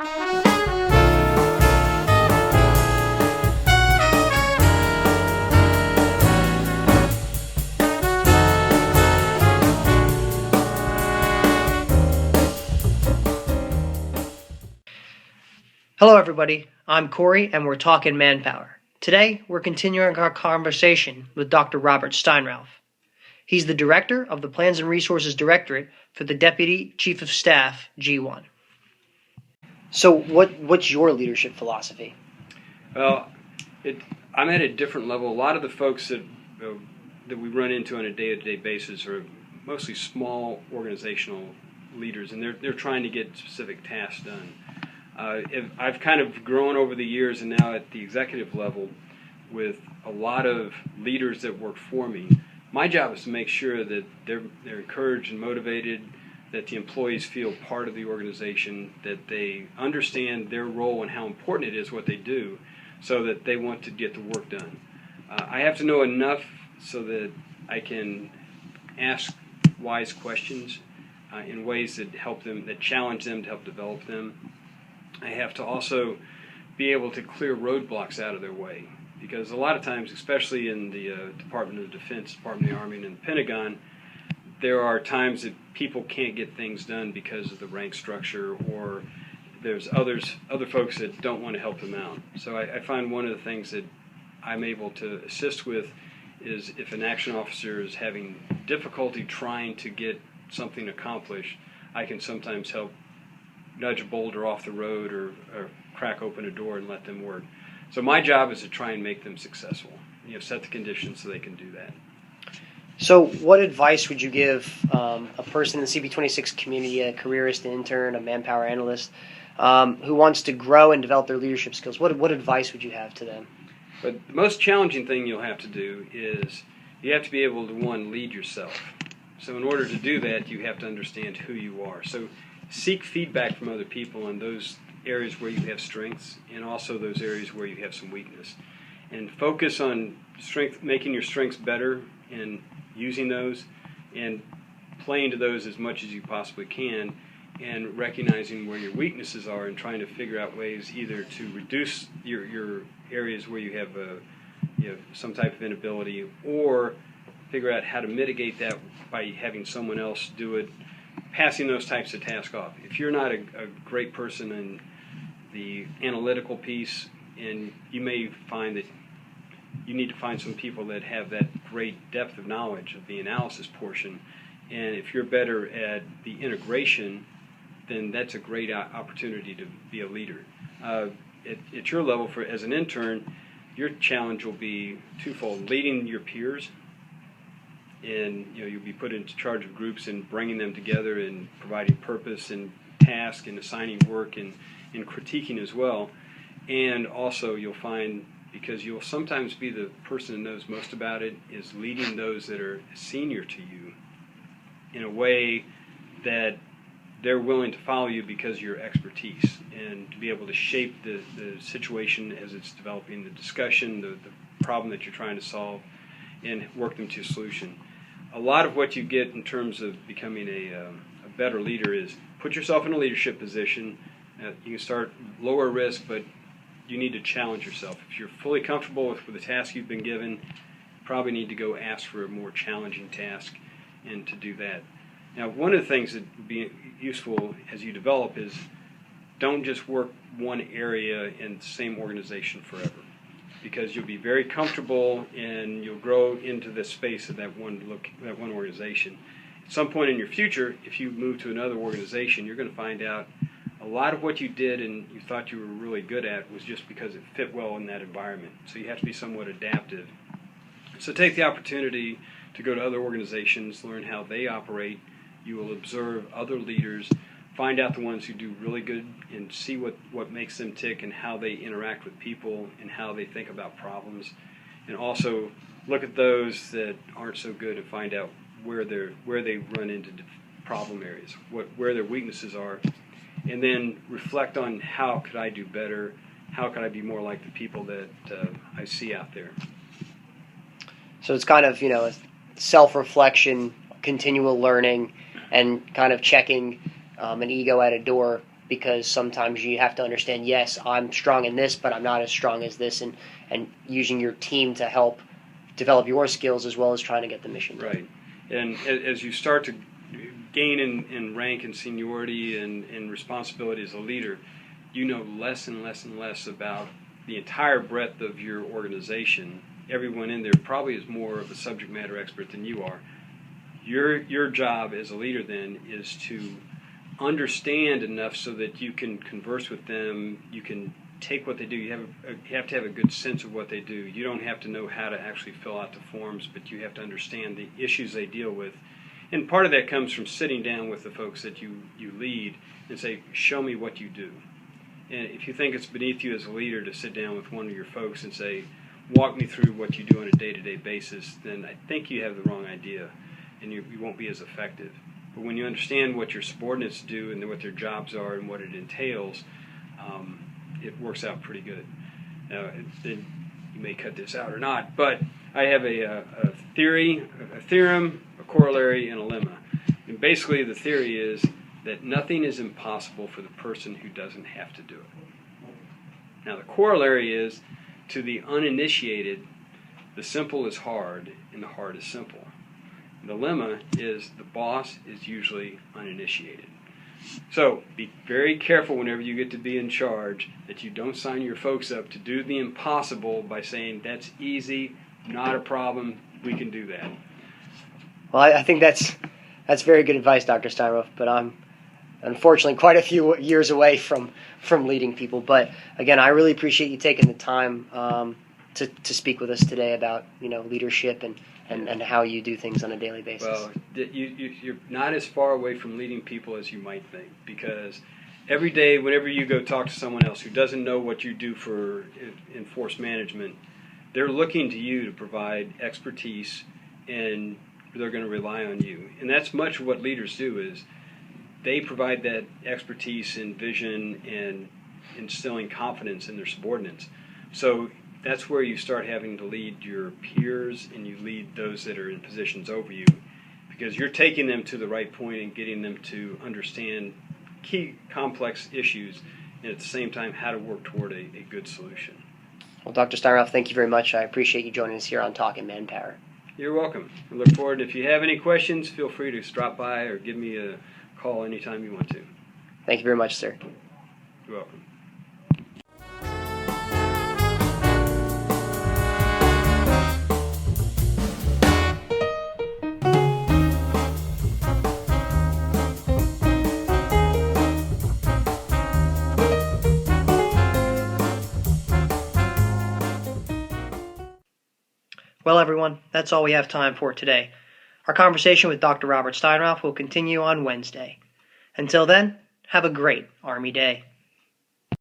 Hello everybody, I'm Corey and we're talking Manpower. Today we're continuing our conversation with Dr. Robert Steinrauf. He's the Director of the Plans and Resources Directorate for the Deputy Chief of Staff, G1. So what's your leadership philosophy? Well, I'm at a different level. A lot of the folks that we run into on a day-to-day basis are mostly small organizational leaders, and they're trying to get specific tasks done. I've kind of grown over the years, and now at the executive level with a lot of leaders that work for me. My job is to make sure that they're encouraged and motivated, that the employees feel part of the organization, that they understand their role and how important it is what they do, so that they want to get the work done. I have to know enough so that I can ask wise questions in ways that help them, that challenge them to help develop them. I have to also be able to clear roadblocks out of their way, because a lot of times, especially in the Department of Defense, Department of the Army, and in the Pentagon, there are times that people can't get things done because of the rank structure, or there's other folks that don't want to help them out. So I find one of the things that I'm able to assist with is if an action officer is having difficulty trying to get something accomplished, I can sometimes help nudge a boulder off the road or crack open a door and let them work. So my job is to try and make them successful, set the conditions so they can do that. So what advice would you give a person in the CB26 community, a careerist, an intern, a Manpower analyst, who wants to grow and develop their leadership skills? What advice would you have to them? But the most challenging thing you'll have to do is you have to be able to, one, lead yourself. So in order to do that, you have to understand who you are. So seek feedback from other people on those areas where you have strengths and also those areas where you have some weakness. And focus on making your strengths better and using those and playing to those as much as you possibly can, and recognizing where your weaknesses are and trying to figure out ways either to reduce your areas where you have some type of inability, or figure out how to mitigate that by having someone else do it, passing those types of tasks off. If you're not a great person in the analytical piece, and you may find that you need to find some people that have that great depth of knowledge of the analysis portion, and if you're better at the integration, then that's a great opportunity to be a leader. At your level, as an intern, your challenge will be twofold: leading your peers, and you'll be put into charge of groups and bringing them together and providing purpose and task and assigning work and critiquing as well. And also you'll find, because you'll sometimes be the person that knows most about it, is leading those that are senior to you in a way that they're willing to follow you because of your expertise, and to be able to shape the situation as it's developing, the discussion, the problem that you're trying to solve, and work them to a solution. A lot of what you get in terms of becoming a better leader is put yourself in a leadership position. You can start lower risk, but you need to challenge yourself. If you're fully comfortable with the task you've been given, you probably need to go ask for a more challenging task and to do that. Now, one of the things that would be useful as you develop is don't just work one area in the same organization forever, because you'll be very comfortable and you'll grow into the space of that one organization. At some point in your future, if you move to another organization, you're going to find out a lot of what you did and you thought you were really good at was just because it fit well in that environment. So you have to be somewhat adaptive. So take the opportunity to go to other organizations, learn how they operate. You will observe other leaders, find out the ones who do really good, and see what makes them tick and how they interact with people and how they think about problems. And also look at those that aren't so good and find out where they run into problem areas, where their weaknesses are, and then reflect on how could I do better, how could I be more like the people that I see out there. So it's kind of, a self-reflection, continual learning, and kind of checking an ego at a door because sometimes you have to understand, yes, I'm strong in this, but I'm not as strong as this, and using your team to help develop your skills as well as trying to get the mission done. Right. And as you start to gain in rank and seniority and responsibility as a leader, you know less and less and less about the entire breadth of your organization. Everyone in there probably is more of a subject matter expert than you are. Your job as a leader then is to understand enough so that you can converse with them, you can take what they do. You have to have a good sense of what they do. You don't have to know how to actually fill out the forms, but you have to understand the issues they deal with. And part of that comes from sitting down with the folks that you lead and say, show me what you do. And if you think it's beneath you as a leader to sit down with one of your folks and say, walk me through what you do on a day-to-day basis, then I think you have the wrong idea, and you won't be as effective. But when you understand what your subordinates do and what their jobs are and what it entails, it works out pretty good. Now, you may cut this out or not, but I have a theory, a theorem, a corollary, and a lemma. And basically the theory is that nothing is impossible for the person who doesn't have to do it. Now the corollary is, to the uninitiated, the simple is hard and the hard is simple. The lemma is the boss is usually uninitiated. So be very careful whenever you get to be in charge that you don't sign your folks up to do the impossible by saying, that's easy, not a problem, we can do that. Well, I think that's very good advice, Dr. Steinrauf, but I'm unfortunately quite a few years away from leading people. But again, I really appreciate you taking the time to speak with us today about leadership and how you do things on a daily basis. Well, you're not as far away from leading people as you might think, because every day whenever you go talk to someone else who doesn't know what you do for enforced management, they're looking to you to provide expertise, and they're going to rely on you. And that's much what leaders do, is they provide that expertise and vision and instilling confidence in their subordinates. So that's where you start having to lead your peers and you lead those that are in positions over you, because you're taking them to the right point and getting them to understand key complex issues and at the same time how to work toward a good solution. Well, Dr. Steinrauf, thank you very much. I appreciate you joining us here on Talking Manpower. You're welcome. I look forward. If you have any questions, feel free to drop by or give me a call anytime you want to. Thank you very much, sir. You're welcome. Well, everyone, that's all we have time for today. Our conversation with Dr. Robert Steinrauf will continue on Wednesday. Until then, have a great Army Day.